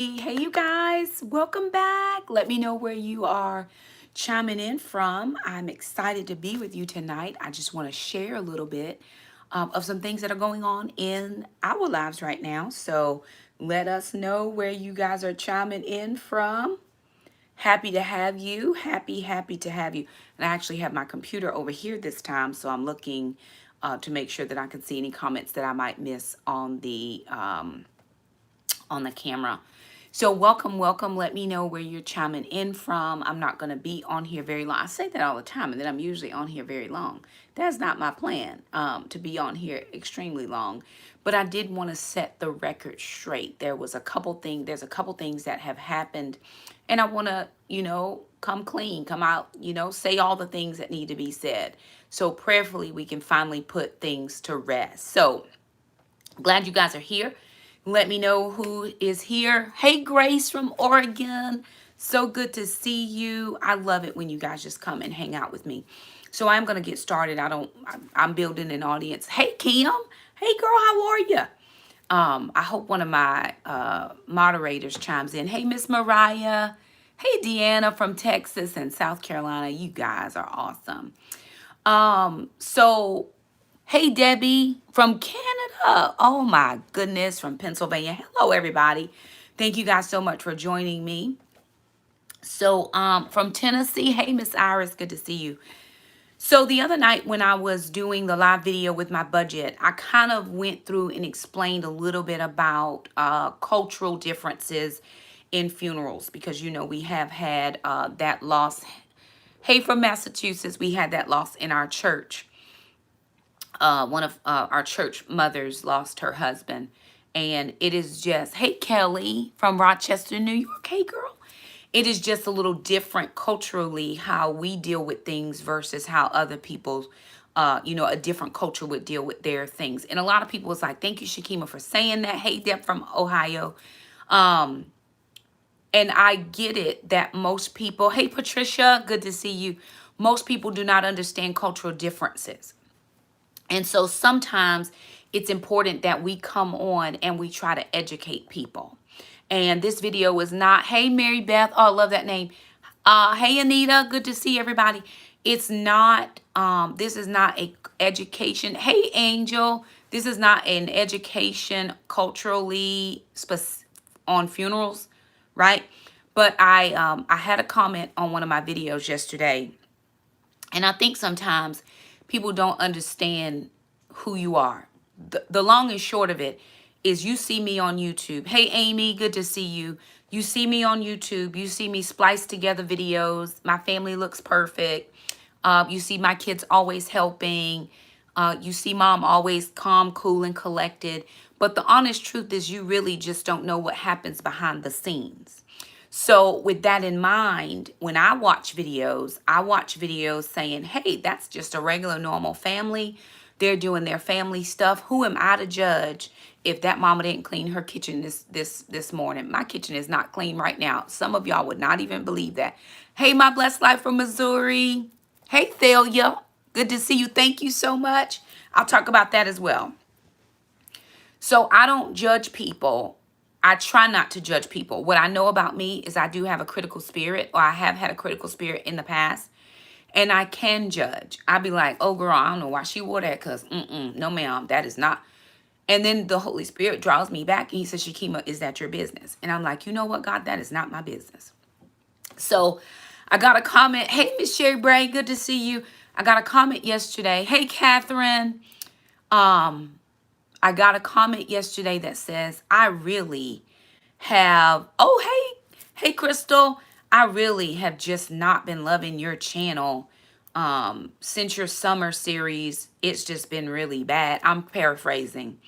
Hey, you guys, welcome back. Let me know where you are chiming in from. I'm excited to be with you tonight. I just want to share a little bit of some things that are going on in our lives right now. So let us know where you guys are chiming in from. Happy to have you. Happy to have you. And I actually have my computer over here this time, so I'm looking to make sure that I can see any comments that I might miss on the camera. So welcome. Let me know where you're chiming in from. I'm not going to be on here very long. I say that all the time, and then I'm usually on here very long. That's not my plan, to be on here extremely long. But I did want to set the record straight. There's a couple things that have happened, and I want to, come clean, come out, say all the things that need to be said. So prayerfully, we can finally put things to rest. So glad you guys are here. Let me know who is here. Hey, Grace from Oregon. So good to see you. I love it when you guys just come and hang out with me. So I'm going to get started. I'm building an audience. Hey, Kim. Hey, girl, how are you? I hope one of my moderators chimes in. Hey, Miss Mariah. Hey, Deanna from Texas and South Carolina. You guys are awesome. So hey, Debbie from Canada. Oh my goodness, from Pennsylvania. Hello, everybody. Thank you guys so much for joining me. So from Tennessee, hey, Miss Iris, good to see you. So the other night when I was doing the live video with my budget, I kind of went through and explained a little bit about cultural differences in funerals because, we have had that loss. Hey, from Massachusetts, we had that loss in our church. One of our church mothers lost her husband. And it is just, hey, Kelly from Rochester, New York. Hey, girl. It is just a little different culturally how we deal with things versus how other people, a different culture would deal with their things. And a lot of people was like, thank you, Shakema, for saying that. Hey, Deb from Ohio. And I get it that most people, hey, Patricia, good to see you. Most people do not understand cultural differences. And so sometimes it's important that we come on and we try to educate people. And this video is not, hey, Mary Beth, oh, I love that name. Hey, Anita, good to see everybody. It's not, this is not a education. Hey, Angel, this is not an education culturally on funerals, right? But I had a comment on one of my videos yesterday. And I think sometimes people don't understand who you are. The long and short of it is you see me on YouTube. Hey, Amy, good to see you. You see me on YouTube. You see me splice together videos. My family looks perfect. You see my kids always helping. You see mom always calm, cool, and collected. But the honest truth is you really just don't know what happens behind the scenes. So with that in mind, when I watch videos saying, hey, that's just a regular normal family. They're doing their family stuff. Who am I to judge if that mama didn't clean her kitchen this morning? My kitchen is not clean right now. Some of y'all would not even believe that. Hey, my blessed life from Missouri. Hey, Thalia. Good to see you. Thank you so much. I'll talk about that as well. So I don't judge people. I try not to judge people. What I know about me is I do have a critical spirit, or I have had a critical spirit in the past, and I can judge. I'd be like, oh, girl, I don't know why she wore that because, no, ma'am, that is not. And then the Holy Spirit draws me back, and he says, Shakema, is that your business? And I'm like, you know what, God, that is not my business. So I got a comment. Hey, Miss Sherry Bray, good to see you. I got a comment yesterday. Hey, Catherine. I got a comment yesterday that says, I really have, hey, Crystal, I really have just not been loving your channel since your summer series. It's just been really bad. I'm paraphrasing.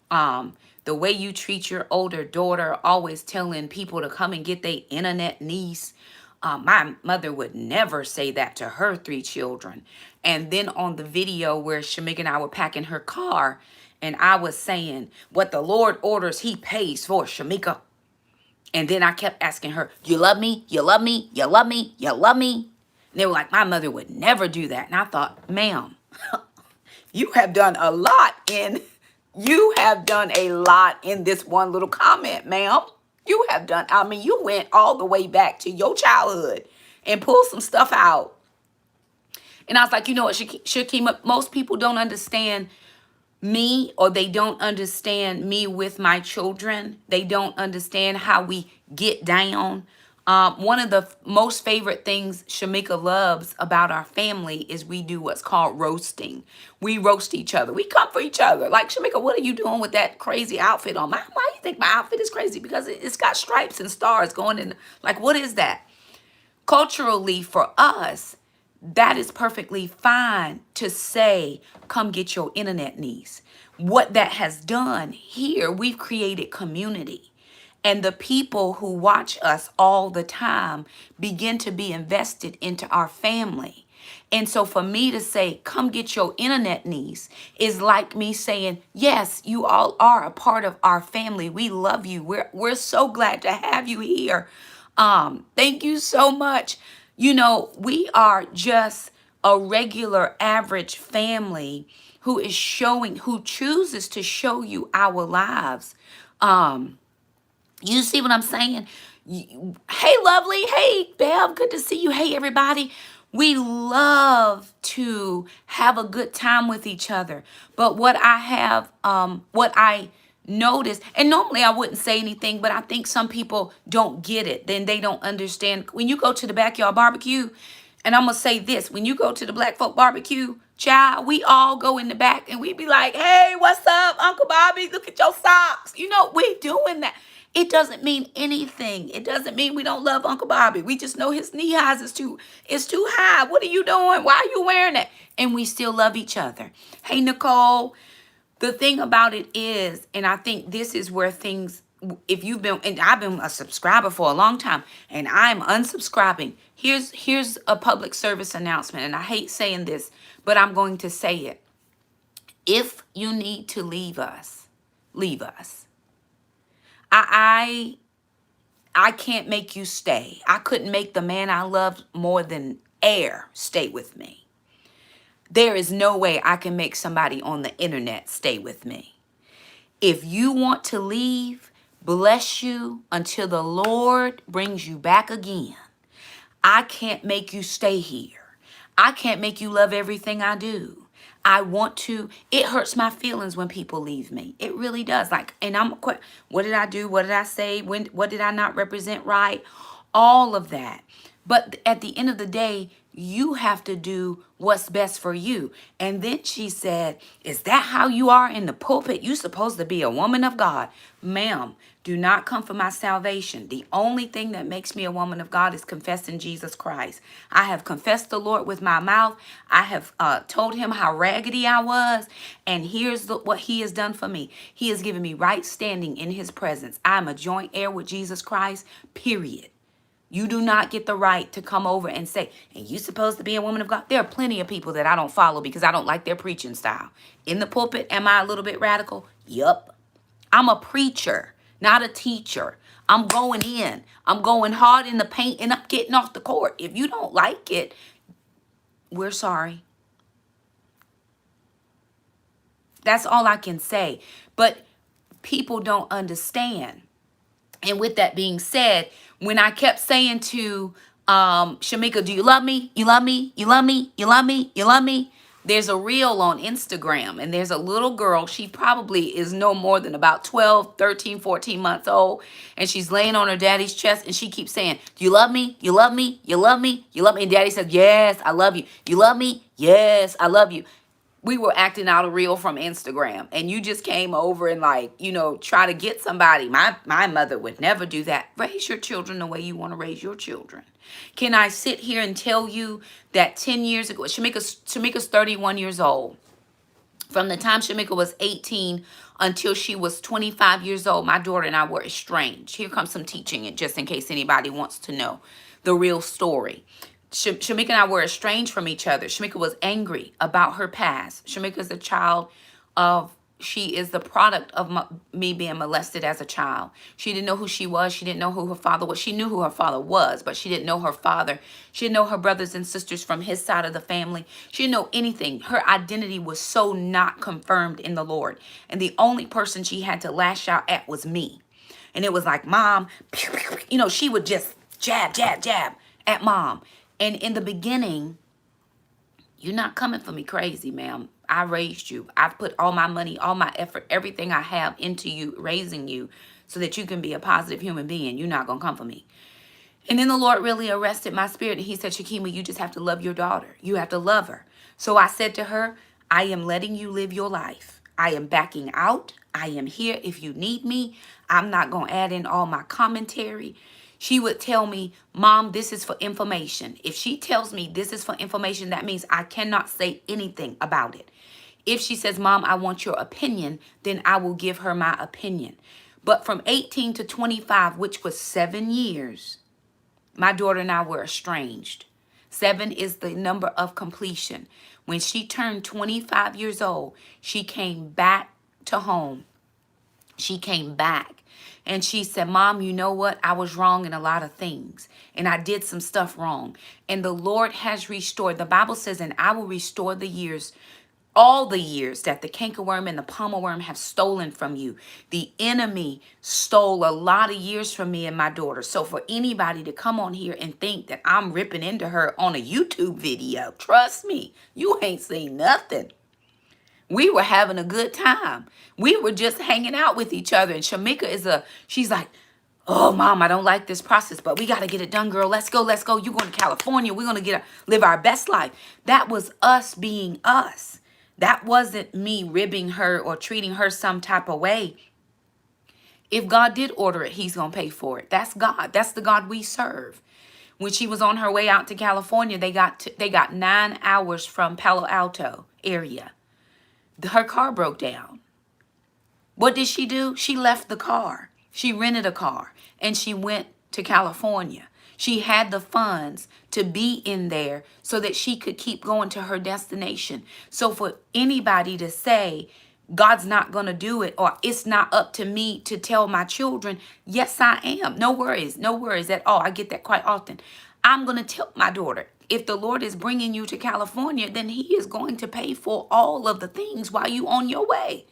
The way you treat your older daughter, always telling people to come and get their internet niece. My mother would never say that to her 3 children. And then on the video where Shameeka and I were packing her car, and I was saying, what the Lord orders, he pays for, Shameeka. And then I kept asking her, you love me? You love me? You love me? You love me? And they were like, my mother would never do that. And I thought, ma'am, you have done a lot in this one little comment, ma'am. You have done, I mean, you went all the way back to your childhood and pulled some stuff out. And I was like, you know what, Shakema, most people don't understand me, or they don't understand me with my children. They don't understand how we get down. One of the most favorite things Shameeka loves about our family is we do what's called roasting. We roast each other. We come for each other. Like, Shameeka, what are you doing with that crazy outfit on? Why do you think my outfit is crazy? Because it's got stripes and stars going in. Like, what is that? Culturally, for us, that is perfectly fine to say, come get your internet niece. What that has done here, we've created community. And the people who watch us all the time begin to be invested into our family. And so for me to say, come get your internet niece, is like me saying, yes, you all are a part of our family. We love you. We're so glad to have you here. Thank you so much. You know, we are just a regular average family who chooses to show you our lives. You see what I'm saying? Hey, lovely. Hey, Bev. Good to see you. Hey, everybody. We love to have a good time with each other. But what I noticed, and normally I wouldn't say anything, but I think some people don't get it. Then they don't understand. When you go to the backyard barbecue, and I'm going to say this, when you go to the black folk barbecue, child, we all go in the back and we be like, hey, what's up, Uncle Bobby? Look at your socks. You know, we doing that. It doesn't mean anything. It doesn't mean we don't love Uncle Bobby. We just know his knee highs is too high. What are you doing? Why are you wearing that? And we still love each other. Hey, Nicole, the thing about it is, and I think this is where things, if you've been, and I've been a subscriber for a long time, and I'm unsubscribing. Here's a public service announcement, and I hate saying this, but I'm going to say it. If you need to leave us, leave us. I can't make you stay. I couldn't make the man I love more than air stay with me. There is no way I can make somebody on the internet stay with me. If you want to leave, bless you until the Lord brings you back again. I can't make you stay here. I can't make you love everything I do. It hurts my feelings when people leave me. It really does. Like, and what did I do? What did I say? What did I not represent right? All of that. But at the end of the day, you have to do what's best for you. And then she said, is that how you are in the pulpit? You're supposed to be a woman of God. Ma'am, do not come for my salvation. The only thing that makes me a woman of God is confessing Jesus Christ. I have confessed the Lord with my mouth. I have told him how raggedy I was. And here's what he has done for me. He has given me right standing in his presence. I'm a joint heir with Jesus Christ, period. You do not get the right to come over and say, and you supposed to be a woman of God. There are plenty of people that I don't follow because I don't like their preaching style. In the pulpit, am I a little bit radical? Yup. I'm a preacher, not a teacher. I'm going in. I'm going hard in the paint and I'm getting off the court. If you don't like it, we're sorry. That's all I can say. But people don't understand. And with that being said, when I kept saying to Shameeka, do you love me? You love me? You love me? You love me? You love me? There's a reel on Instagram, and there's a little girl. She probably is no more than about 12, 13, 14 months old, and she's laying on her daddy's chest, and she keeps saying, do you love me? You love me? You love me? You love me? And daddy says, yes, I love you. You love me? Yes, I love you. We were acting out a reel from Instagram, and you just came over and, like, you know, try to get somebody. My mother would never do that. Raise your children the way you want to raise your children. Can I sit here and tell you that 10 years ago, Shameeka's 31 years old. From the time Shameeka was 18 until she was 25 years old, my daughter and I were estranged. Here comes some teaching, it just in case anybody wants to know the real story. Shameeka and I were estranged from each other. Shameeka was angry about her past. Shameeka is a child of, she is the product of me being molested as a child. She didn't know who she was. She didn't know who her father was. She knew who her father was, but she didn't know her father. She didn't know her brothers and sisters from his side of the family. She didn't know anything. Her identity was so not confirmed in the Lord. And the only person she had to lash out at was me. And it was like, Mom, pew, pew, pew. You know, she would just jab, jab, jab at Mom. And in the beginning, you're not coming for me crazy, ma'am. I raised you. I've put all my money, all my effort, everything I have into you, raising you so that you can be a positive human being. You're not going to come for me. And then the Lord really arrested my spirit. And he said, Shakema, you just have to love your daughter. You have to love her. So I said to her, I am letting you live your life. I am backing out. I am here if you need me. I'm not going to add in all my commentary. She would tell me, Mom, this is for information. If she tells me this is for information, that means I cannot say anything about it. If she says, Mom, I want your opinion, then I will give her my opinion. But from 18 to 25, which was 7 years, my daughter and I were estranged. 7 is the number of completion. When she turned 25 years old, she came back to home. She came back and she said, Mom, you know what? I was wrong in a lot of things and I did some stuff wrong. And the Lord has restored. The Bible says, and I will restore the years, all the years that the cankerworm and the palmer worm have stolen from you. The enemy stole a lot of years from me and my daughter. So for anybody to come on here and think that I'm ripping into her on a YouTube video, trust me, you ain't seen nothing. We were having a good time. We were just hanging out with each other. And Shameeka she's like, oh, Mom, I don't like this process, but we got to get it done, girl. Let's go. Let's go. You're going to California. We're going to live our best life. That was us being us. That wasn't me ribbing her or treating her some type of way. If God did order it, he's going to pay for it. That's God. That's the God we serve. When she was on her way out to California, they got 9 hours from Palo Alto area. Her car broke down. What did she do? She left the car. She rented a car and she went to California. She had the funds to be in there so that she could keep going to her destination. So for anybody to say, God's not going to do it, or it's not up to me to tell my children, yes, I am. No worries at all. I get that quite often. I'm going to tell my daughter, if the Lord is bringing you to California, then he is going to pay for all of the things while you on your way.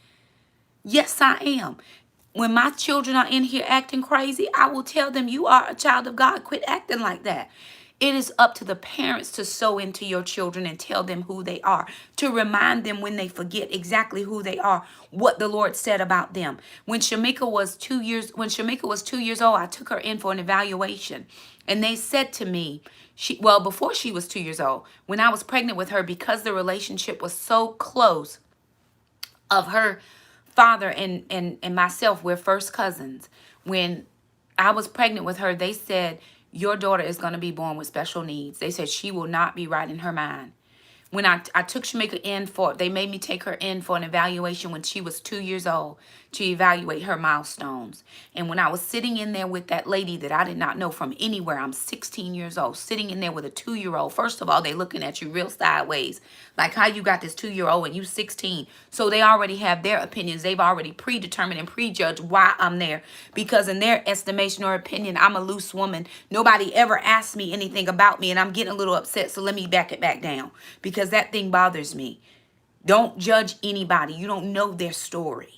Yes, I am. When my children are in here acting crazy, I will tell them, you are a child of God. Quit acting like that. It is up to the parents to sow into your children and tell them who they are, to remind them when they forget exactly who they are, what the Lord said about them. When Shameeka was 2 years old, I took her in for an evaluation, and they said to me, before she was 2 years old, when I was pregnant with her, because the relationship was so close of her father and myself, we're first cousins. When I was pregnant with her, they said, your daughter is going to be born with special needs. They said she will not be right in her mind. When I took Shameeka in they made me take her in for an evaluation when she was 2 years old to evaluate her milestones. And when I was sitting in there with that lady that I did not know from anywhere, I'm 16 years old, sitting in there with a 2-year-old. First of all, they looking at you real sideways, like how you got this 2-year-old and you 16. So they already have their opinions. They've already predetermined and prejudged why I'm there, because in their estimation or opinion, I'm a loose woman. Nobody ever asked me anything about me, and I'm getting a little upset. So let me back it back down, because that thing bothers me. Don't judge anybody. You don't know their story.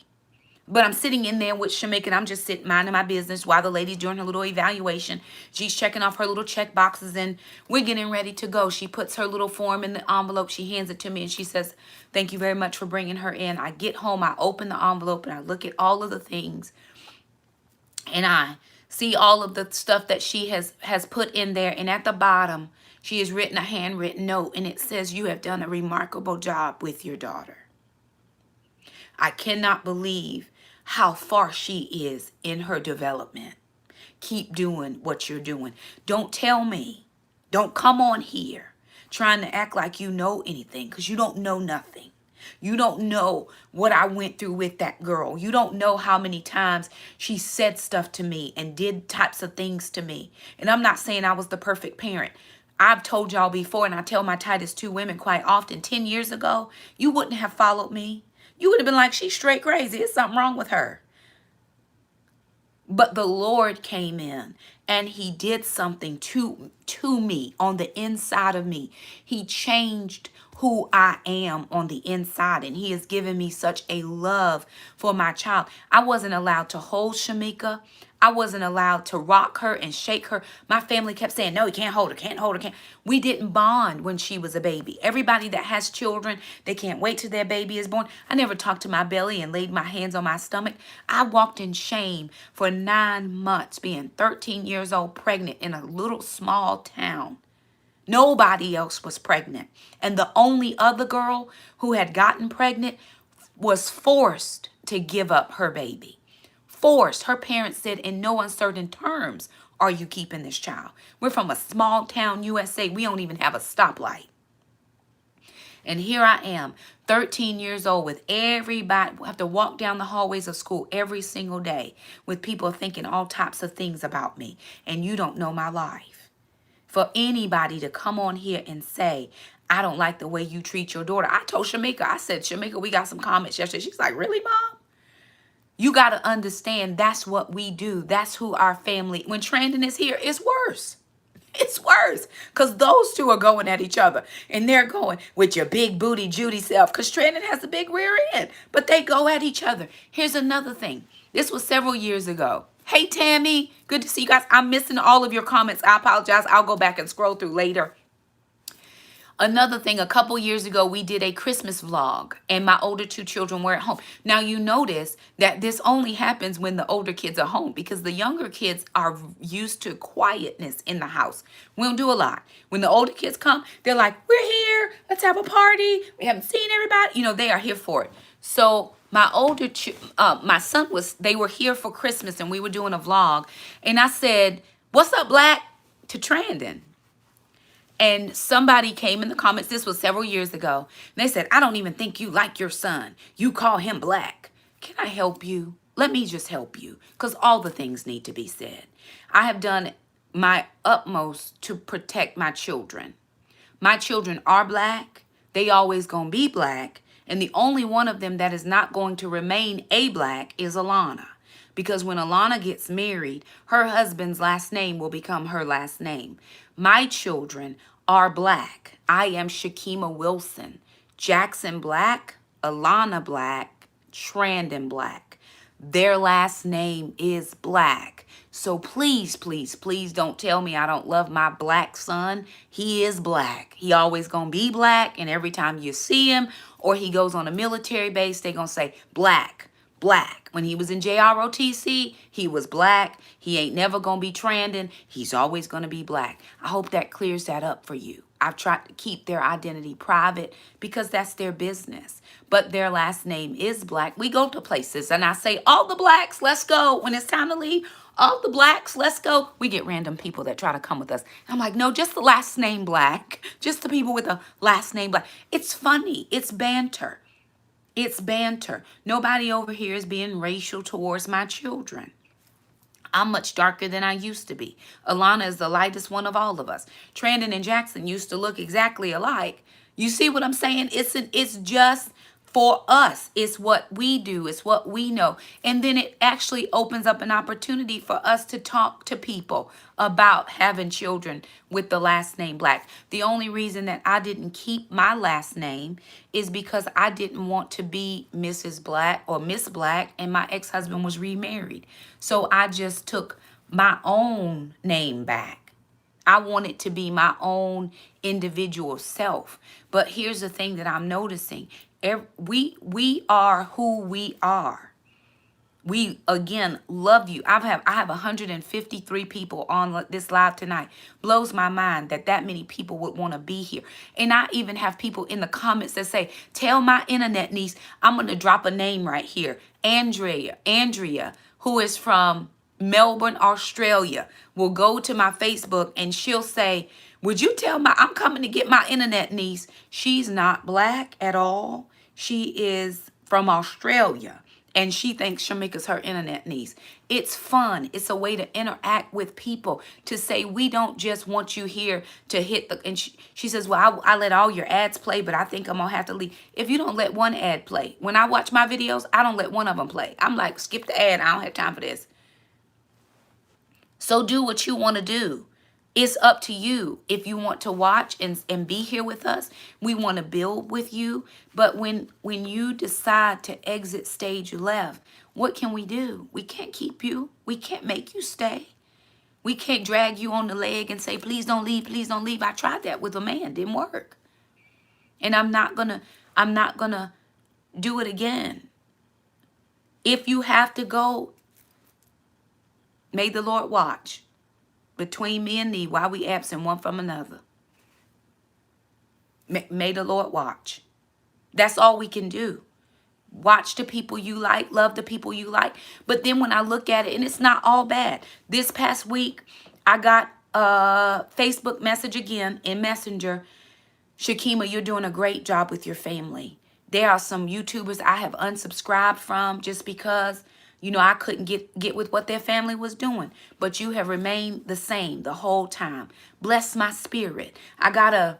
But I'm sitting in there with Shameeka, and I'm just sitting minding my business while the lady's doing her little evaluation. She's checking off her little check boxes, and we're getting ready to go. She puts her little form in the envelope. She hands it to me, and she says, thank you very much for bringing her in. I get home, I open the envelope, and I look at all of the things, and I see all of the stuff that she has put in there. And at the bottom, she has written a handwritten note, and it says, you have done a remarkable job with your daughter. I cannot believe how far she is in her development. Keep doing what you're doing. Don't tell me. Don't come on here trying to act like you know anything, because you don't know nothing. You don't know what I went through with that girl. You don't know how many times she said stuff to me and did types of things to me. And I'm not saying I was the perfect parent. I've told y'all before, and I tell my Titus 2 women quite often, 10 years ago, you wouldn't have followed me. You would have been like, she's straight crazy. There's something wrong with her. But the Lord came in and he did something to me on the inside of me. He changed who I am on the inside. And he has given me such a love for my child. I wasn't allowed to hold Shameeka. I wasn't allowed to rock her and shake her. My family kept saying, no, you can't hold her, can't hold her, can't. We didn't bond when she was a baby. Everybody that has children, they can't wait till their baby is born. I never talked to my belly and laid my hands on my stomach. I walked in shame for 9 months, being 13 years old, pregnant in a little small town. Nobody else was pregnant. And the only other girl who had gotten pregnant was forced to give up her baby. Forced. Her parents said in no uncertain terms, are you keeping this child? We're from a small town, USA. We don't even have a stoplight. And here I am, 13 years old, with everybody. I have to walk down the hallways of school every single day with people thinking all types of things about me. And you don't know my life. For anybody to come on here and say, I don't like the way you treat your daughter. I told Shameeka, I said, Shameeka, we got some comments yesterday. She's like, really, Mom? You got to understand that's what we do. That's who our family, when Trandon is here, it's worse. It's worse because those two are going at each other and they're going with your big booty Judy self because Trandon has a big rear end, but they go at each other. Here's another thing. This was several years ago. Hey, Tammy, good to see you guys. I'm missing all of your comments. I apologize. I'll go back and scroll through later. Another thing, a couple years ago, we did a Christmas vlog and my older 2 children were at home. Now, you notice that this only happens when the older kids are home because the younger kids are used to quietness in the house. We don't do a lot. When the older kids come, they're like, we're here. Let's have a party. We haven't seen everybody. You know, they are here for it. So my my son they were here for Christmas and we were doing a vlog. And I said, what's up, Black? To Trandon. And somebody came in the comments, this was several years ago, and they said, I don't even think you like your son. You call him Black. Can I help you? Let me just help you, because all the things need to be said. I have done my utmost to protect my children. My children are Black. They always gonna be Black. And the only one of them that is not going to remain a Black is Alana. Because when Alana gets married, her husband's last name will become her last name. My children are Black. I am Shakema Wilson. Jackson Black, Alana Black, Trandon Black. Their last name is Black. So please, please, please don't tell me I don't love my Black son. He is Black. He always gonna be Black. And every time you see him or he goes on a military base, they gonna say Black. Black. When he was in JROTC, he was Black. He ain't never going to be Trandon. He's always going to be Black. I hope that clears that up for you. I've tried to keep their identity private because that's their business. But their last name is Black. We go to places and I say, all the Blacks, let's go. When it's time to leave, all the Blacks, let's go. We get random people that try to come with us. I'm like, no, just the last name Black. Just the people with the last name Black. It's funny. It's banter. It's banter. Nobody over here is being racial towards my children. I'm much darker than I used to be. Alana is the lightest one of all of us. Trandon and Jackson used to look exactly alike. You see what I'm saying? It's just for us. It's what we do. It's what we know. And then it actually opens up an opportunity for us to talk to people about having children with the last name Black. The only reason that I didn't keep my last name is because I didn't want to be Mrs. Black or Miss Black, and my ex-husband was remarried. So I just took my own name back. I wanted to be my own individual self. But here's the thing that I'm noticing. We are who we are. We, again, love you. I have 153 people on this live tonight. Blows my mind that many people would want to be here. And I even have people in the comments that say, tell my internet niece, I'm going to drop a name right here. Andrea, who is from Melbourne, Australia, will go to my Facebook and she'll say, would you tell I'm coming to get my internet niece. She's not Black at all. She is from Australia. And she thinks Shameeka's her internet niece. It's fun. It's a way to interact with people, to say we don't just want you here to hit the... And she says, well, I let all your ads play, but I think I'm going to have to leave. If you don't let one ad play, when I watch my videos, I don't let one of them play. I'm like, skip the ad. I don't have time for this. So do what you want to do. It's up to you if you want to watch and be here with us. We want to build with you. But when you decide to exit stage left, what can we do? We can't keep you. We can't make you stay. We can't drag you on the leg and say, please don't leave, please don't leave. I tried that with a man. Didn't work. And I'm not gonna do it again. If you have to go, may the Lord watch between me and thee while we absent one from another. May the Lord watch. That's all we can do. Watch the people you like, love the people you like. But then when I look at it, and it's not all bad. This past week, I got a Facebook message again in Messenger. Shakema, you're doing a great job with your family. There are some YouTubers I have unsubscribed from just because, you know, I couldn't get with what their family was doing. But you have remained the same the whole time. Bless my spirit. I got a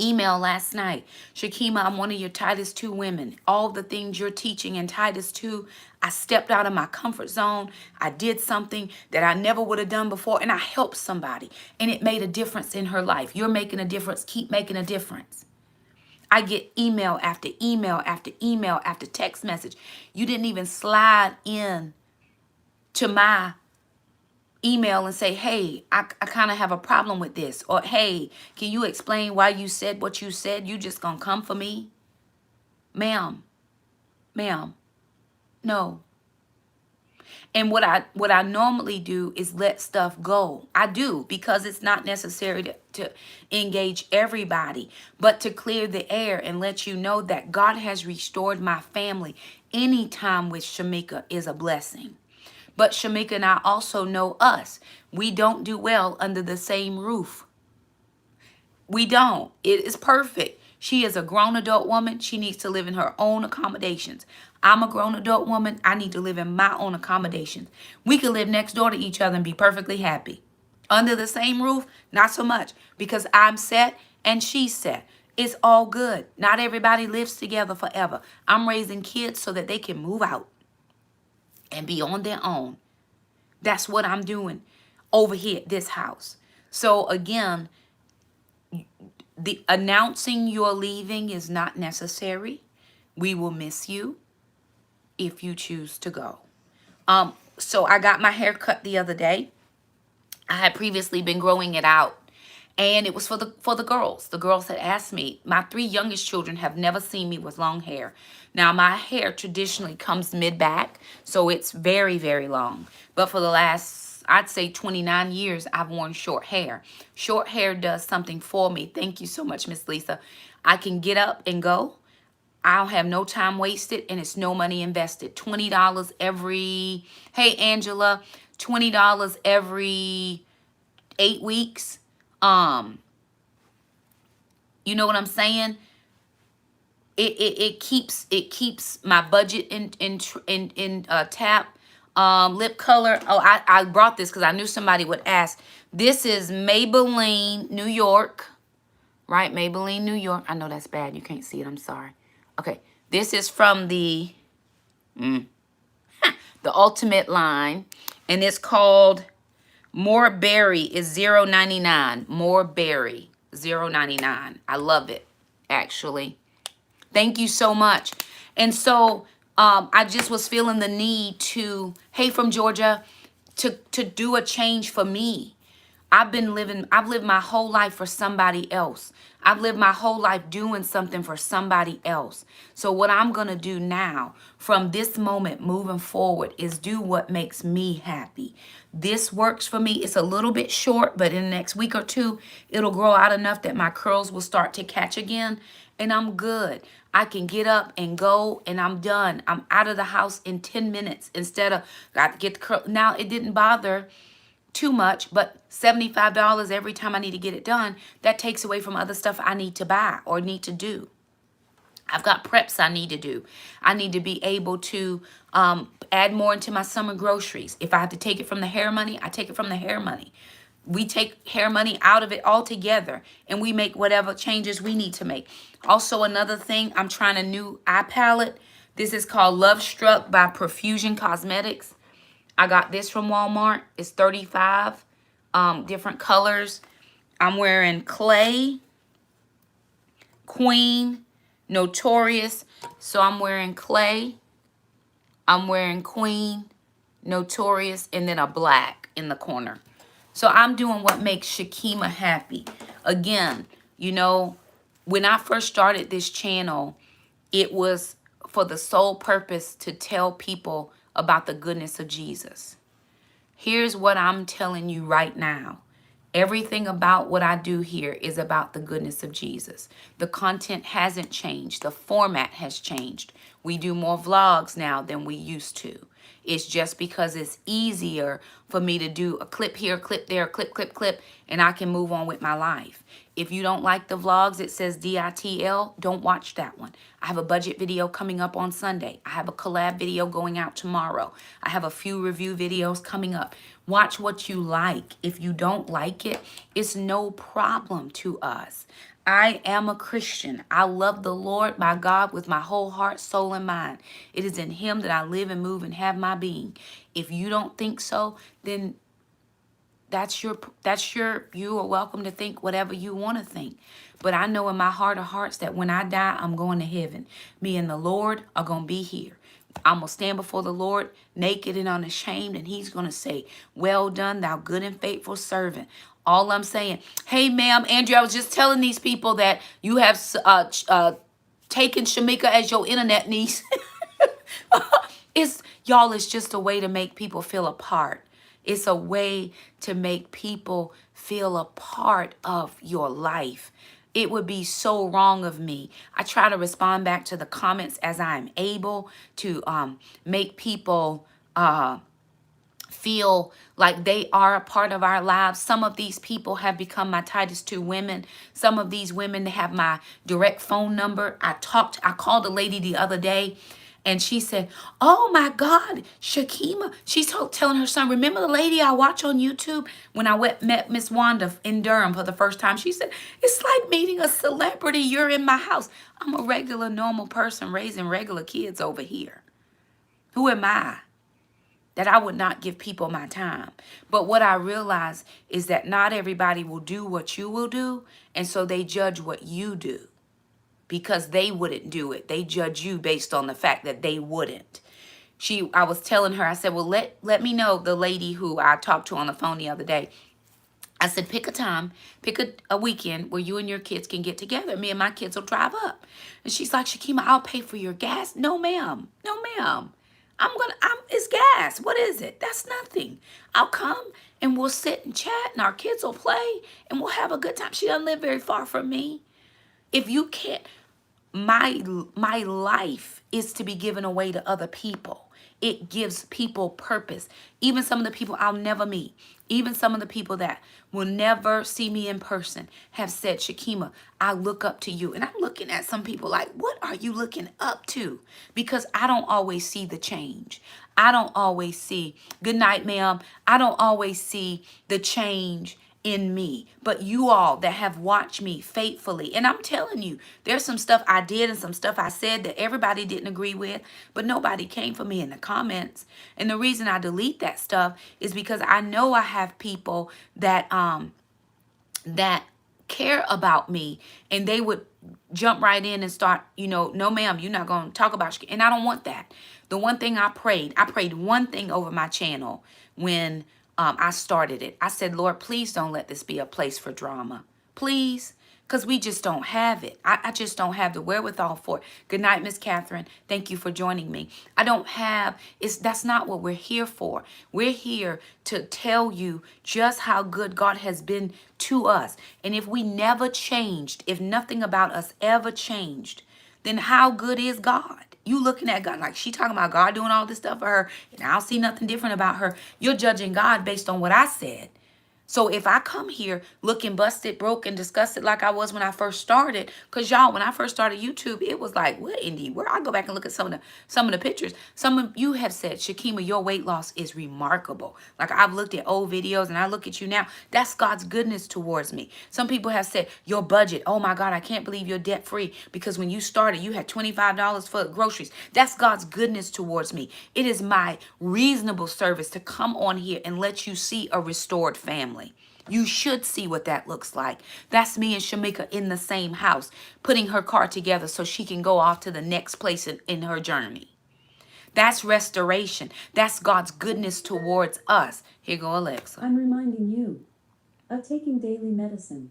email last night. Shakema, I'm one of your Titus 2 women. All the things you're teaching in Titus 2, I stepped out of my comfort zone. I did something that I never would have done before, and I helped somebody, and it made a difference in her life. You're making a difference. Keep making a difference. I get email after email after email after text message. You didn't even slide in to my email and say, hey, I kind of have a problem with this. Or, hey, can you explain why you said what you said? You just gonna come for me? Ma'am, no. And what I normally do is let stuff go. I do, because it's not necessary to engage everybody, but to clear the air and let you know that God has restored my family. Any time with Shameeka is a blessing. But Shameeka and I also know us. We don't do well under the same roof. We don't. It is perfect. She is a grown adult woman. She needs to live in her own accommodations. I'm a grown adult woman. I need to live in my own accommodations. We can live next door to each other and be perfectly happy. Under the same roof, not so much, because I'm set and she's set. It's all good. Not everybody lives together forever. I'm raising kids so that they can move out and be on their own. That's what I'm doing over here at this house. So again, the announcing you're leaving is not necessary. We will miss you if you choose to go. So I got my hair cut the other day. I had previously been growing it out, and it was for the girls. The girls had asked me. My 3 youngest children have never seen me with long hair. Now, my hair traditionally comes mid-back, so it's very, very long. But for the last, I'd say 29 years, I've worn short hair. Short hair does something for me. Thank you so much, Miss Lisa. I can get up and go. I'll have no time wasted, and it's no money invested. $20 every, hey, Angela, $20 every 8 weeks. You know what I'm saying? It keeps my budget in tap. Lip color. Oh, I brought this because I knew somebody would ask. This is Maybelline, New York. Right? Maybelline, New York. I know that's bad. You can't see it. I'm sorry. Okay. This is from the Ultimate line. And it's called More Berry. Is $0.99. More Berry. $0.99. I love it, actually. Thank you so much. And so I just was feeling the need to, hey, from Georgia, to do a change for me. I've lived my whole life for somebody else. I've lived my whole life doing something for somebody else. So what I'm going to do now from this moment moving forward is do what makes me happy. This works for me. It's a little bit short, but in the next week or 2, it'll grow out enough that my curls will start to catch again, and I'm good. I can get up and go, and I'm done. I'm out of the house in 10 minutes instead of got to get the curl. Now, it didn't bother too much, but $75 every time I need to get it done, that takes away from other stuff I need to buy or need to do. I've got preps I need to do. I need to be able to add more into my summer groceries. If I have to take it from the hair money, I take it from the hair money. We take hair money out of it altogether, and we make whatever changes we need to make. Also, another thing, I'm trying a new eye palette. This is called Love Struck by Profusion Cosmetics. I got this from Walmart. It's $35. different colors. I'm wearing Clay, Queen, Notorious. So I'm wearing Clay, I'm wearing Queen, Notorious, and then a black in the corner. So I'm doing what makes Shakema happy. Again, you know, when I first started this channel, it was for the sole purpose to tell people about the goodness of Jesus. Here's what I'm telling you right now. Everything about what I do here is about the goodness of Jesus. The content hasn't changed. The format has changed. We do more vlogs now than we used to. It's just because it's easier for me to do a clip here, clip there, clip, and I can move on with my life. If you don't like the vlogs, it says DITL, don't watch that one. I have a budget video coming up on Sunday. I have a collab video going out tomorrow. I have a few review videos coming up. Watch what you like. If you don't like it, it's no problem to us. I am a Christian. I love the Lord, my God, with my whole heart, soul, and mind. It is in him that I live and move and have my being. If you don't think so, then you are welcome to think whatever you want to think. But I know in my heart of hearts that when I die, I'm going to heaven. Me and the Lord are going to be here. I'm going to stand before the Lord naked and unashamed, and he's going to say, well done, thou good and faithful servant. All I'm saying, hey, ma'am, Andrea, I was just telling these people that you have taken Shameeka as your internet niece. Y'all, it's just a way to make people feel a part. It's a way to make people feel a part of your life. It would be so wrong of me. I try to respond back to the comments as I am able to make people feel like they are a part of our lives. Some of these people have become my Titus 2 women. Some of these women have my direct phone number. I called a lady the other day, and she said, oh my God, Shakema. She's telling her son, remember the lady I watch on YouTube? When I met Miss Wanda in Durham for the first time, she said, it's like meeting a celebrity. You're in my house. I'm a regular, normal person raising regular kids over here. Who am I that I would not give people my time? But what I realize is that not everybody will do what you will do, and so they judge what you do. Because they wouldn't do it. They judge you based on the fact that they wouldn't. I was telling her, I said, well, let me know, the lady who I talked to on the phone the other day. I said, pick a time, pick a weekend where you and your kids can get together. Me and my kids will drive up. And she's like, Shakema, I'll pay for your gas. No, ma'am. No, ma'am. It's gas. What is it? That's nothing. I'll come and we'll sit and chat and our kids will play and we'll have a good time. She doesn't live very far from me. If you can't, my life is to be given away to other people. It gives people purpose. Even some of the people I'll never meet, even some of the people that will never see me in person have said, Shakema, I look up to you. And I'm looking at some people like, what are you looking up to? Because I don't always see the change. I don't always see, good night, ma'am. I don't always see the change in me, but you all that have watched me faithfully, and I'm telling you, there's some stuff I did and some stuff I said that everybody didn't agree with, but nobody came for me in the comments. And the reason I delete that stuff is because I know I have people that that care about me, and they would jump right in and start, no ma'am, you're not going to talk about, and I don't want that. The one thing I prayed one thing over my channel when I started it. I said, Lord, please don't let this be a place for drama. Please. Because we just don't have it. I just don't have the wherewithal for it. Good night, Miss Catherine. Thank you for joining me. That's not what we're here for. We're here to tell you just how good God has been to us. And if we never changed, if nothing about us ever changed, then how good is God? You looking at God like she talking about God doing all this stuff for her, and I don't see nothing different about her. You're judging God based on what I said. So if I come here looking busted, broke, and disgusted like I was when I first started, because y'all, when I first started YouTube, it was like, what, Indy? Where I go back and look at some of the pictures. Some of you have said, Shakema, your weight loss is remarkable. Like I've looked at old videos and I look at you now. That's God's goodness towards me. Some people have said, your budget, oh my God, I can't believe you're debt free because when you started, you had $25 for groceries. That's God's goodness towards me. It is my reasonable service to come on here and let you see a restored family. family. You should see what that looks like. That's me and Shameeka in the same house, putting her car together so she can go off to the next place in her journey. That's restoration. That's God's goodness towards us. Here go Alexa. I'm reminding you of taking daily medicine.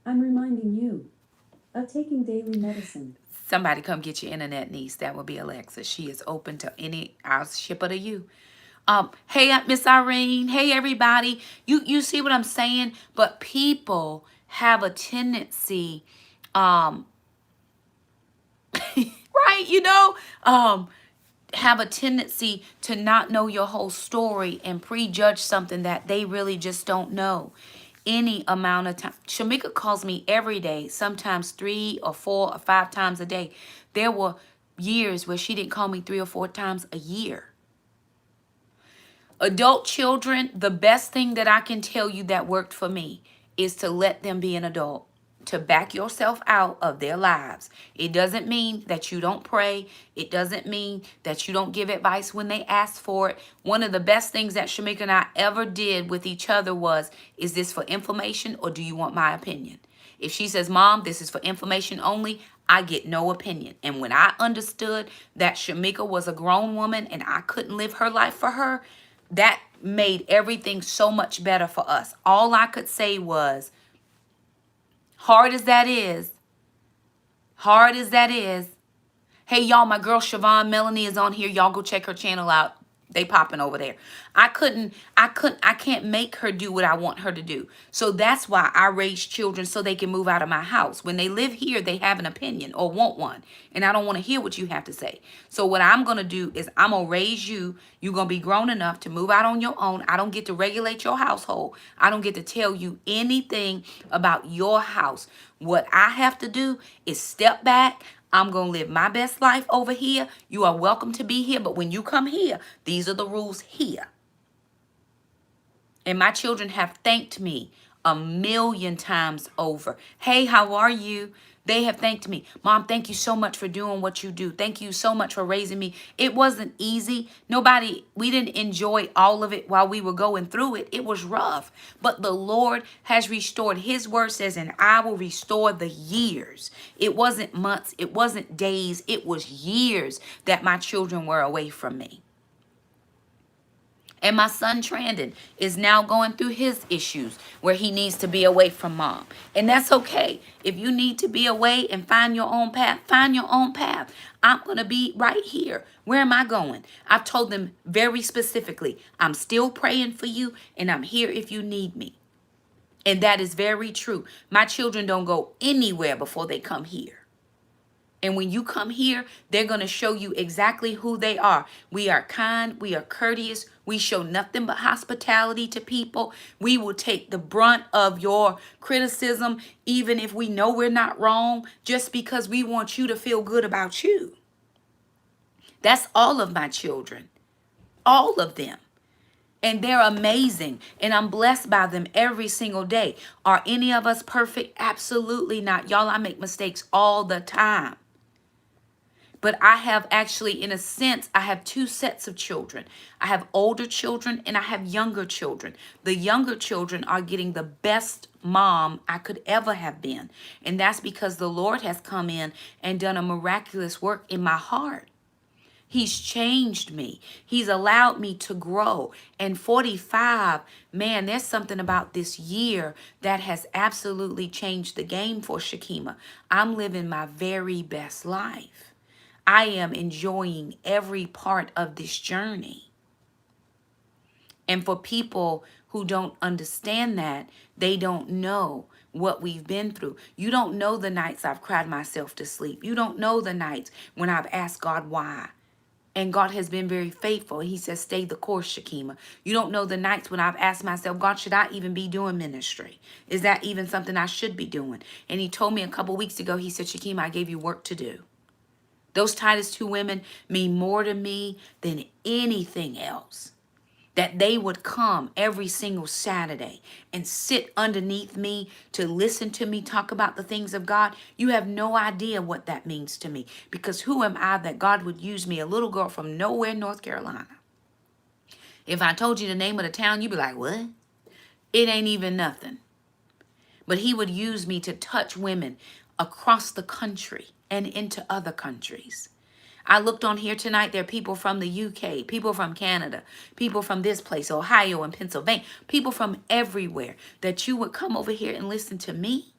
I'm reminding you of taking daily medicine. Somebody come get your internet niece. That would be Alexa. She is open to any. I'll ship her to you. Hey, Miss Irene. Hey, everybody. You see what I'm saying? But people have a tendency, right? Have a tendency to not know your whole story and prejudge something that they really just don't know. Any amount of time. Shameeka calls me every day, sometimes 3 or 4 or 5 times a day. There were years where she didn't call me 3 or 4 times a year. Adult children, the best thing that I can tell you that worked for me is to let them be an adult, to back yourself out of their lives. It doesn't mean that you don't pray. It doesn't mean that you don't give advice when they ask for it. One of the best things that Shameeka and I ever did with each other was, is this for information or do you want my opinion? If she says, Mom, this is for information only, I get no opinion. And when I understood that Shameeka was a grown woman and I couldn't live her life for her, that made everything so much better for us. All I could say was, hard as that is, hey, y'all, my girl Siobhan Melanie is on here. Y'all go check her channel out. They popping over there. I can't make her do what I want her to do. So that's why I raise children so they can move out of my house. When they live here, they have an opinion or want one. And I don't want to hear what you have to say. So what I'm going to do is I'm going to raise you. You're going to be grown enough to move out on your own. I don't get to regulate your household. I don't get to tell you anything about your house. What I have to do is step back. I'm going to live my best life over here. You are welcome to be here. But when you come here, these are the rules here. And my children have thanked me 1,000,000 times over. Hey, how are you? They have thanked me. Mom, thank you so much for doing what you do. Thank you so much for raising me. It wasn't easy. We didn't enjoy all of it while we were going through it. It was rough. But the Lord has restored. His word says, and I will restore the years. It wasn't months. It wasn't days. It was years that my children were away from me. And my son Trandon is now going through his issues where he needs to be away from mom. And that's okay. If you need to be away and find your own path, find your own path. I'm going to be right here. Where am I going? I've told them very specifically, I'm still praying for you and I'm here if you need me. And that is very true. My children don't go anywhere before they come here. And when you come here, they're going to show you exactly who they are. We are kind. We are courteous. We show nothing but hospitality to people. We will take the brunt of your criticism, even if we know we're not wrong, just because we want you to feel good about you. That's all of my children. All of them. And they're amazing. And I'm blessed by them every single day. Are any of us perfect? Absolutely not. Y'all, I make mistakes all the time. But I have actually, in a sense, I have 2 sets of children. I have older children and I have younger children. The younger children are getting the best mom I could ever have been. And that's because the Lord has come in and done a miraculous work in my heart. He's changed me. He's allowed me to grow. And 45, man, there's something about this year that has absolutely changed the game for Shakema. I'm living my very best life. I am enjoying every part of this journey. And for people who don't understand that, they don't know what we've been through. You don't know the nights I've cried myself to sleep. You don't know the nights when I've asked God why. And God has been very faithful. He says, stay the course, Shakema. You don't know the nights when I've asked myself, God, should I even be doing ministry? Is that even something I should be doing? And he told me a couple weeks ago, he said, Shakema, I gave you work to do. Those Titus 2 women mean more to me than anything else. That they would come every single Saturday and sit underneath me to listen to me talk about the things of God. You have no idea what that means to me. Because who am I that God would use me, a little girl from nowhere, North Carolina, If I told you the name of the town, you'd be like, what? It ain't even nothing. But he would use me to touch women across the country and into other countries. I looked on here tonight. There are people from the UK, people from Canada, people from this place, Ohio and Pennsylvania, people from everywhere, that you would come over here and listen to me.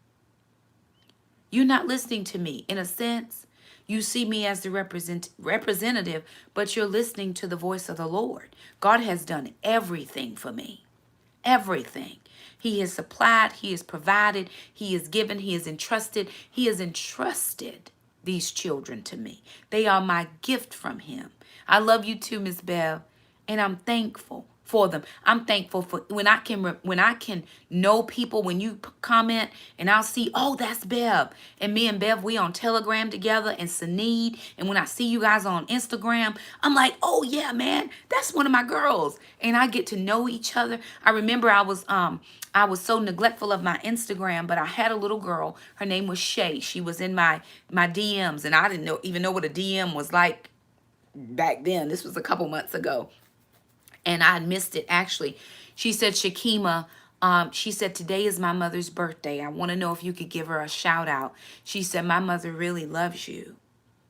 You're not listening to me. In a sense, you see me as the representative, but you're listening to the voice of the Lord. God has done everything for me. Everything. He has supplied, he has provided, he has given, he has entrusted. He has entrusted these children to me. They are my gift from him. I love you too, Miss Bev, and I'm thankful for them. I'm thankful for when I can know people, when you comment and I'll see, oh, that's Bev. And me and Bev, we on Telegram together, and Saneed. And when I see you guys on Instagram, I'm like, oh yeah, man, that's one of my girls. And I get to know each other. I remember I was so neglectful of my Instagram, but I had a little girl. Her name was Shay. She was in my DMs, and I didn't even know what a DM was like back then. This was a couple months ago. And I missed it, actually. She said, Shakema, she said, today is my mother's birthday. I want to know if you could give her a shout out. She said, my mother really loves you.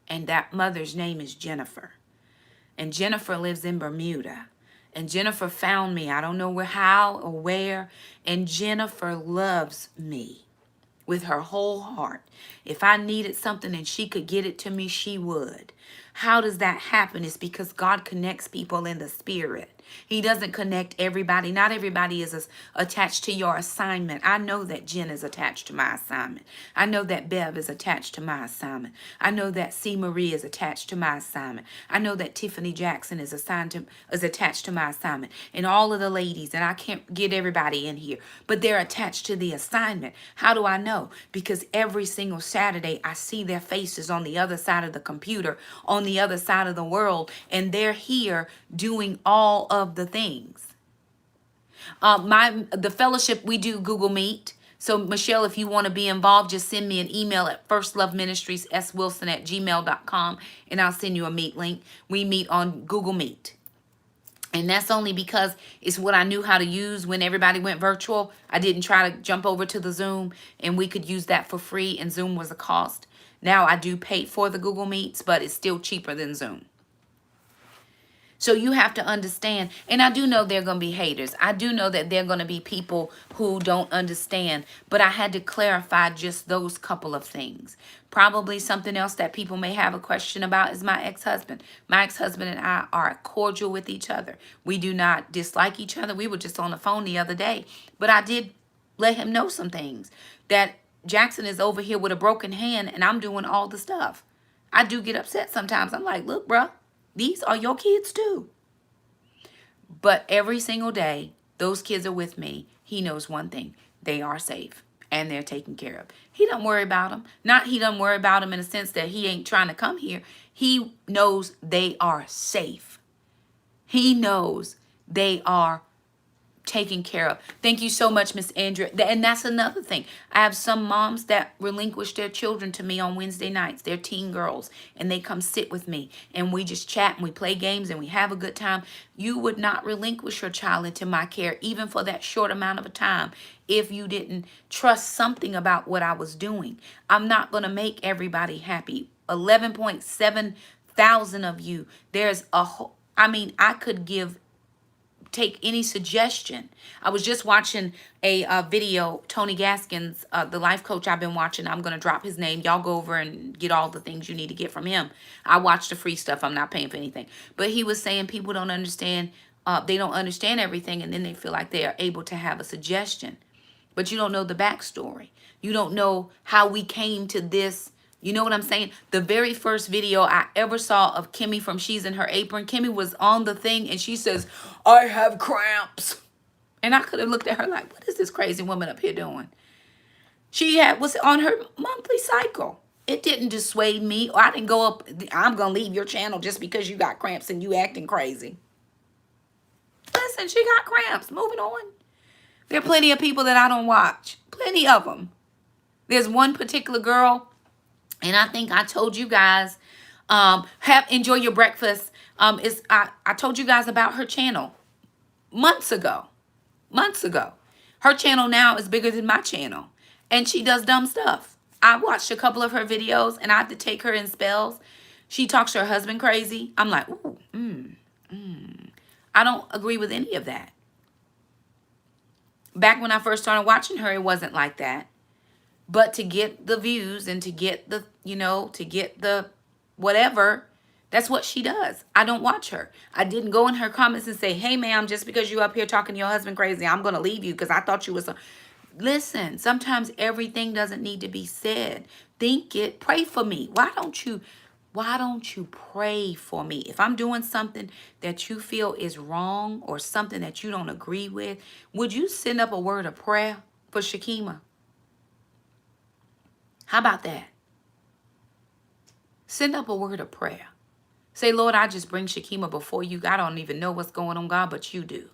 And that mother's name is Jennifer. And Jennifer lives in Bermuda. And Jennifer found me. I don't know how or where. And Jennifer loves me with her whole heart. If I needed something and she could get it to me, she would. How does that happen? It's because God connects people in the spirit. He doesn't connect everybody. Not everybody is attached to your assignment. I know that Jen is attached to my assignment. I know that Bev is attached to my assignment. I know that C. Marie is attached to my assignment. I know that Tiffany Jackson is attached to my assignment. And all of the ladies, and I can't get everybody in here, but they're attached to the assignment. How do I know? Because every single Saturday I see their faces on the other side of the computer, on the other side of the world, and they're here doing all of the things. The fellowship, we do Google Meet. So Michelle, if you want to be involved, just send me an email at firstloveministriesSwilson@gmail.com, and I'll send you a meet link. We meet on Google Meet. And that's only because it's what I knew how to use when everybody went virtual. I didn't try to jump over to the Zoom, and we could use that for free, and Zoom was a cost. Now I do pay for the Google Meets, but it's still cheaper than Zoom. So you have to understand, and I do know there are going to be haters. I do know that there are going to be people who don't understand, but I had to clarify just those couple of things. Probably something else that people may have a question about is my ex-husband. My ex-husband and I are cordial with each other. We do not dislike each other. We were just on the phone the other day, but I did let him know some things, that Jackson is over here with a broken hand and I'm doing all the stuff. I do get upset sometimes. I'm like, look, bruh, these are your kids too. But every single day, those kids are with me. He knows one thing. They are safe and they're taken care of. He don't worry about them. He doesn't worry about them in a sense that he ain't trying to come here. He knows they are safe. He knows they are taken care of. Thank you so much, Miss Andrea. And that's another thing. I have some moms that relinquish their children to me on Wednesday nights. They're teen girls, and they come sit with me, and we just chat, and we play games, and we have a good time. You would not relinquish your child into my care, even for that short amount of a time, if you didn't trust something about what I was doing. I'm not going to make everybody happy. 11.7 thousand of you. There's a whole, I could take any suggestion. I was just watching a video, Tony Gaskins, the life coach I've been watching. I'm going to drop his name. Y'all go over and get all the things you need to get from him. I watch the free stuff. I'm not paying for anything. But he was saying people don't understand. They don't understand everything, and then they feel like they are able to have a suggestion. But you don't know the backstory. You don't know how we came to this. You know what I'm saying? The very first video I ever saw of Kimmy from She's in Her Apron, Kimmy was on the thing and she says, I have cramps. And I could have looked at her like, what is this crazy woman up here doing? She was on her monthly cycle. It didn't dissuade me. Or I didn't go up, I'm going to leave your channel just because you got cramps and you acting crazy. Listen, she got cramps. Moving on. There are plenty of people that I don't watch. Plenty of them. There's one particular girl, and I think I told you guys, enjoy your breakfast. I told you guys about her channel. months ago. Months ago. Her channel now is bigger than my channel. And she does dumb stuff. I watched a couple of her videos and I have to take her in spells. She talks to her husband crazy. I'm like, ooh, I don't agree with any of that. Back when I first started watching her, it wasn't like that. But to get the views and to get the, to get the whatever, that's what she does. I don't watch her. I didn't go in her comments and say, hey, ma'am, just because you up here talking to your husband crazy, I'm going to leave you because I thought you was a... Listen, sometimes everything doesn't need to be said. Think it. Pray for me. Why don't you pray for me? If I'm doing something that you feel is wrong or something that you don't agree with, would you send up a word of prayer for Shakema? How about that? Send up a word of prayer. Say, Lord, I just bring Shakema before you. I don't even know what's going on, God, but you do.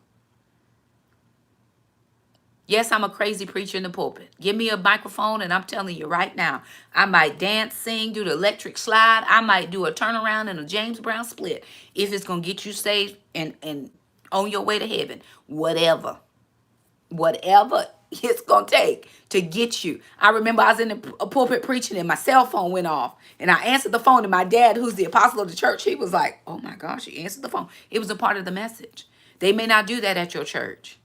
Yes, I'm a crazy preacher in the pulpit. Give me a microphone and I'm telling you right now, I might dance, sing, do the electric slide. I might do a turnaround and a James Brown split if it's going to get you saved and on your way to heaven. Whatever it's going to take to get you. I remember I was in a pulpit preaching and my cell phone went off. And I answered the phone and my dad, who's the apostle of the church, he was like, oh my gosh, you answered the phone. It was a part of the message. They may not do that at your church.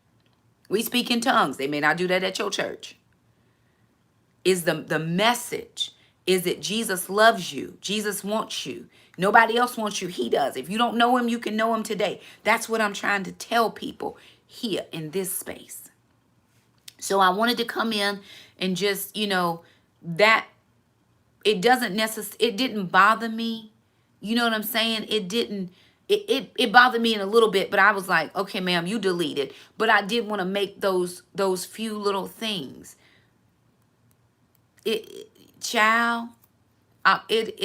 We speak in tongues. They may not do that at your church. Is the message is that Jesus loves you. Jesus wants you. Nobody else wants you. He does. If you don't know him, you can know him today. That's what I'm trying to tell people here in this space. So I wanted to come in and just, that it didn't bother me. You know what I'm saying? It bothered me in a little bit, but I was like, okay, ma'am, you deleted. But I did want to make those few little things. Child, it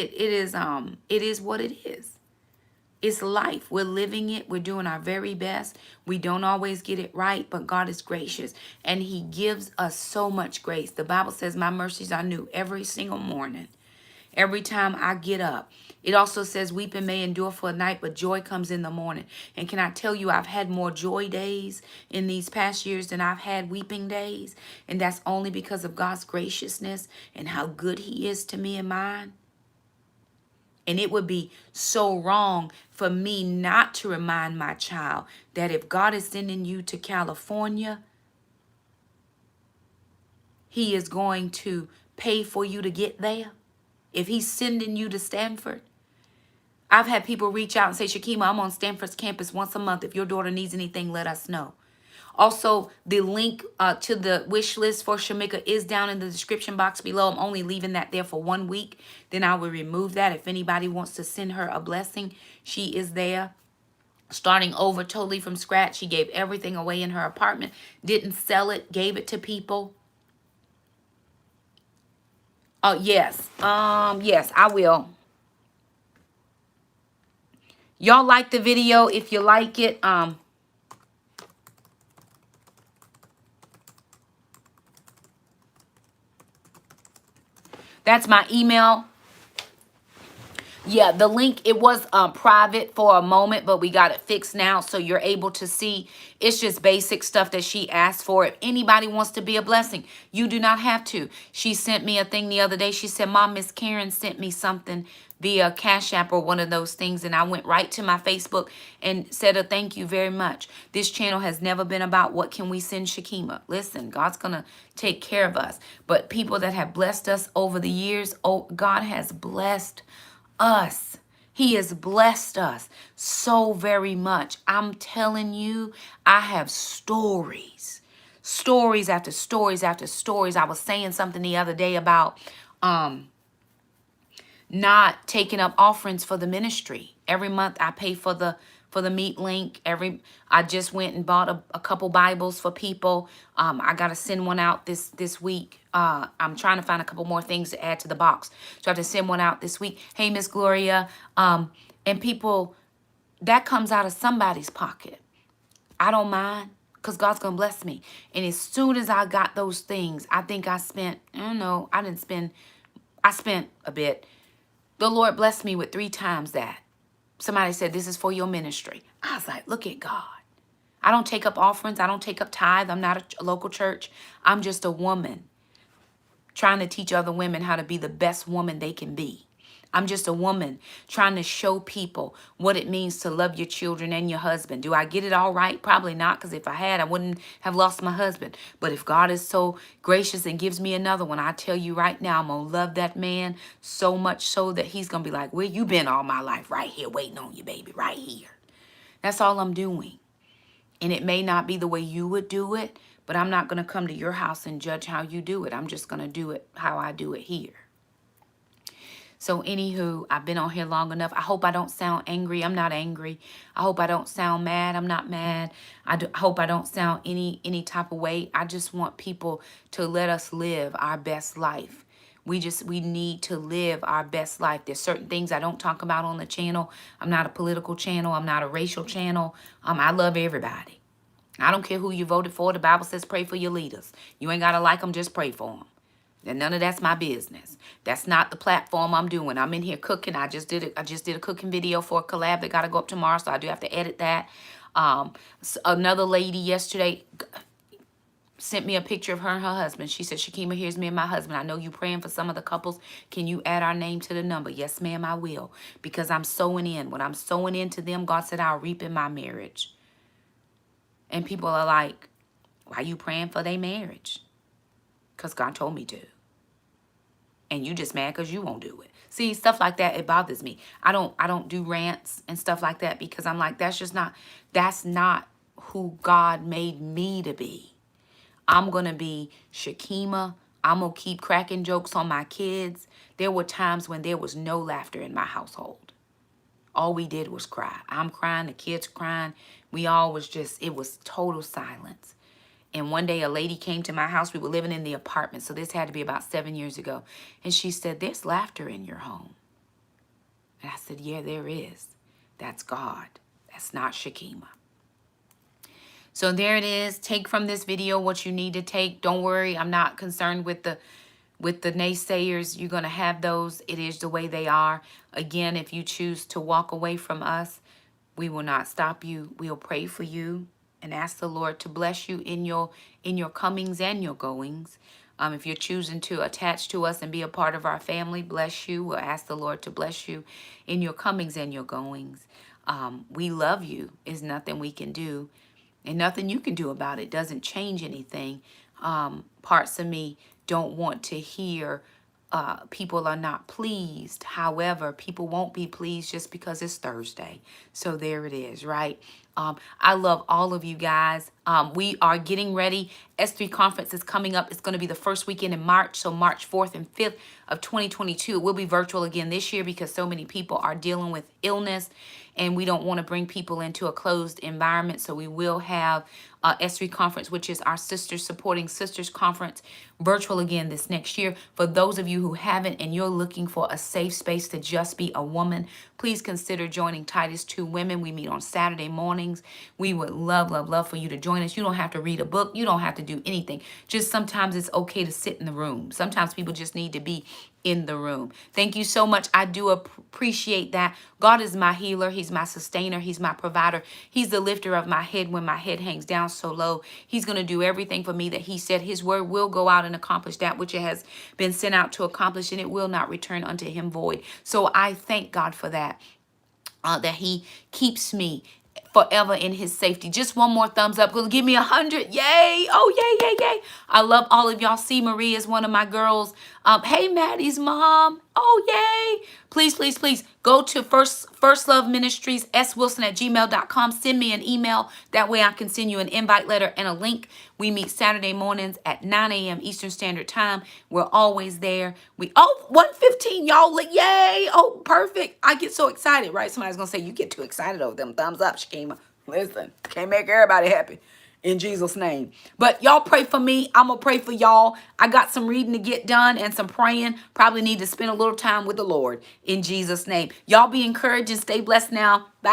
is what it is. It's life. We're living it. We're doing our very best. We don't always get it right, but God is gracious and he gives us so much grace. The Bible says my mercies are new every single morning. Every time I get up. It also says weeping may endure for a night, but joy comes in the morning. And can I tell you, I've had more joy days in these past years than I've had weeping days. And that's only because of God's graciousness and how good he is to me and mine. And it would be so wrong for me not to remind my child that if God is sending you to California, he is going to pay for you to get there. If he's sending you to Stanford. I've had people reach out and say, Shakema, I'm on Stanford's campus once a month. If your daughter needs anything, let us know. Also, the link to the wish list for Shameeka is down in the description box below. I'm only leaving that there for 1 week. Then I will remove that. If anybody wants to send her a blessing, she is there. Starting over totally from scratch. She gave everything away in her apartment. Didn't sell it. Gave it to people. Oh, yes. Yes, I will. Y'all like the video. If you like it, that's my email. Yeah, the link, it was private for a moment, but we got it fixed now. So you're able to see. It's just basic stuff that she asked for. If anybody wants to be a blessing, you do not have to. She sent me a thing the other day. She said, Mom, Miss Karen sent me something via Cashapp or one of those things. And I went right to my Facebook and said a thank you very much. This channel has never been about what can we send Shakema. Listen, God's going to take care of us. But people that have blessed us over the years, oh, God has blessed us. He has blessed us so very much. I'm telling you, I have stories after stories after stories. I was saying something the other day about not taking up offerings for the ministry. Every month I pay for the meat link. I just went and bought a couple Bibles for people. I got to send one out this week. I'm trying to find a couple more things to add to the box. So I have to send one out this week. Hey, Miss Gloria. And people, that comes out of somebody's pocket. I don't mind because God's going to bless me. And as soon as I got those things, I think I spent, I spent a bit. The Lord blessed me with 3 times that. Somebody said, this is for your ministry. I was like, look at God. I don't take up offerings. I don't take up tithe. I'm not a local church. I'm just a woman trying to teach other women how to be the best woman they can be. I'm just a woman trying to show people what it means to love your children and your husband. Do I get it all right? Probably not, because if I had, I wouldn't have lost my husband. But if God is so gracious and gives me another one, I tell you right now, I'm going to love that man so much so that he's going to be like, where you been all my life? Right here waiting on you, baby, right here. That's all I'm doing. And it may not be the way you would do it, but I'm not going to come to your house and judge how you do it. I'm just going to do it how I do it here. So anywho, I've been on here long enough. I hope I don't sound angry. I'm not angry. I hope I don't sound mad. I'm not mad. I hope I don't sound any type of way. I just want people to let us live our best life. We need to live our best life. There's certain things I don't talk about on the channel. I'm not a political channel. I'm not a racial channel. I love everybody. I don't care who you voted for. The Bible says pray for your leaders. You ain't got to like them. Just pray for them. And none of that's my business. That's not the platform I'm doing. I'm in here cooking. I just did a cooking video for a collab that got to go up tomorrow, so I do have to edit that. Another lady yesterday sent me a picture of her and her husband. She said, Shakema, here's me and my husband. I know you praying for some of the couples. Can you add our name to the number? Yes, ma'am, I will. Because I'm sowing in. When I'm sowing into them, God said I'll reap in my marriage. And people are like, why you praying for their marriage? Because God told me to. And you just mad because you won't do it. See, stuff like that, it bothers me. I don't do rants and stuff like that because I'm like, that's not who God made me to be. I'm going to be Shakema. I'm going to keep cracking jokes on my kids. There were times when there was no laughter in my household. All we did was cry. I'm crying, the kids crying. It was total silence. And one day a lady came to my house. We were living in the apartment. So this had to be about 7 years ago. And she said, there's laughter in your home. And I said, yeah, there is. That's God. That's not Shakema. So there it is. Take from this video what you need to take. Don't worry. I'm not concerned with the naysayers. You're going to have those. It is the way they are. Again, if you choose to walk away from us, we will not stop you. We'll pray for you and ask the Lord to bless you in your comings and your goings. If you're choosing to attach to us and be a part of our family, bless you. We'll ask the Lord to bless you in your comings and your goings. We love you. There's nothing we can do and nothing you can do about it. Doesn't change anything. Parts of me don't want to hear people are not pleased. However, people won't be pleased just because it's Thursday. So there it is, right? I love all of you guys. We are getting ready. S3 conference is coming up. It's going to be the first weekend in March. So March 4th and 5th of 2022. It will be virtual again this year because so many people are dealing with illness and we don't want to bring people into a closed environment. So we will have S3 conference, which is our sisters supporting sisters conference, virtual again this next year. For those of you who haven't and you're looking for a safe space to just be a woman, please consider joining Titus 2 Women. We meet on Saturday mornings. We would love, love, love for you to join us. You don't have to read a book. You don't have to do anything. Just sometimes it's okay to sit in the room. Sometimes people just need to be in the room. Thank you so much. I do appreciate that. God is my healer. He's my sustainer. He's my provider. He's the lifter of my head when my head hangs down so low. He's going to do everything for me that he said. His word will go out and accomplish that which it has been sent out to accomplish, and it will not return unto him void. So I thank God for that, that he keeps me forever in his safety. Just one more thumbs up. Give me 100. Yay. Oh, yay, yay, yay. I love all of y'all. See, Marie is one of my girls. Hey, Maddie's mom. Oh, yay. Please, please, please go to First Love Ministries, swilson@gmail.com. Send me an email. That way I can send you an invite letter and a link. We meet Saturday mornings at 9 a.m. Eastern Standard Time. We're always there. 1:15, y'all. Yay. Oh, perfect. I get so excited, right? Somebody's going to say, you get too excited over them. Thumbs up, Shakema. Listen, can't make everybody happy. In Jesus' name. But y'all pray for me. I'm going to pray for y'all. I got some reading to get done and some praying. Probably need to spend a little time with the Lord. In Jesus' name. Y'all be encouraged and stay blessed now. Bye.